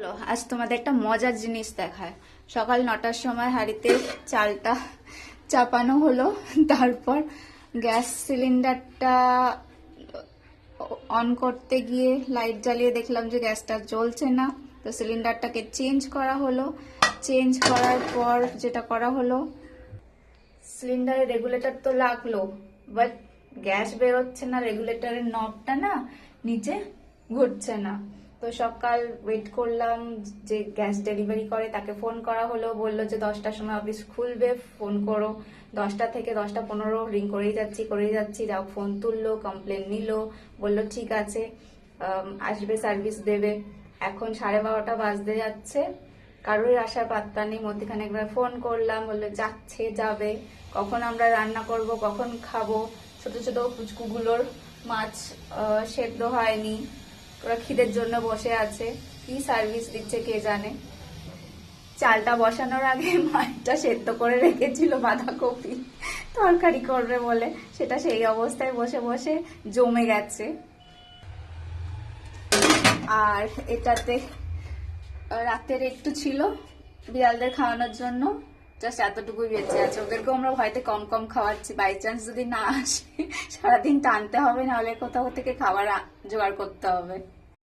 চলো আজ তোমাদের একটা মজার জিনিস দেখায়। সকাল 9টার সময় হাঁড়িতে চালটা চাপানো হলো, তারপর গ্যাস সিলিন্ডারটা অন করতে গিয়ে লাইট জ্বালিয়ে দেখলাম যে গ্যাসটা জ্বলছে না। তো সিলিন্ডারটাকে চেঞ্জ করা হলো। চেঞ্জ করার পর যেটা করা হলো, সিলিন্ডারের রেগুলেটর তো লাগলো, বাট গ্যাস বেরোচ্ছে না, রেগুলেটরের নবটা না নিচে ঘুরছে না। তো সকাল ওয়েট করলাম, যে গ্যাস ডেলিভারি করে তাকে ফোন করা হলো, বললো যে 10টার সময় অফিস খুলবে, ফোন করো। 10টা থেকে 10টা 15 রিং করেই যাচ্ছি, যাও ফোন তুললো, কমপ্লেন নিল, বললো ঠিক আছে আসবে, সার্ভিস দেবে। এখন 12:30 বাজতে যাচ্ছে, কারোর আসার পাত্তা নেই। মধ্যখানে একবার ফোন করলাম, বললো যাচ্ছে, যাবে। কখন আমরা রান্না করব, কখন খাবো? ছোট ছোট পুচকুগুলোর মাছ সেদ্ধ হয়নি, ওরা খিদের জন্য বসে আছে। কি সার্ভিস দিচ্ছে কে জানে। চালটা বসানোর আগে মাছটা সেদ্ধ করে রেখেছিল, বাঁধাকপি তরকারি করবে বলে, সেটা সেই অবস্থায় বসে বসে জমে গেছে। আর এটাতে রাতের একটু ছিল বিড়ালদের খাওয়ানোর জন্য, জাস্ট এতটুকুই বেঁচে আছে। ওদেরকেও আমরা হয়তো কম কম খাওয়াচ্ছি, বাই চান্স যদি না আসে সারাদিন টানতে হবে, নাহলে কোথাও থেকে খাবার জোগাড় করতে হবে।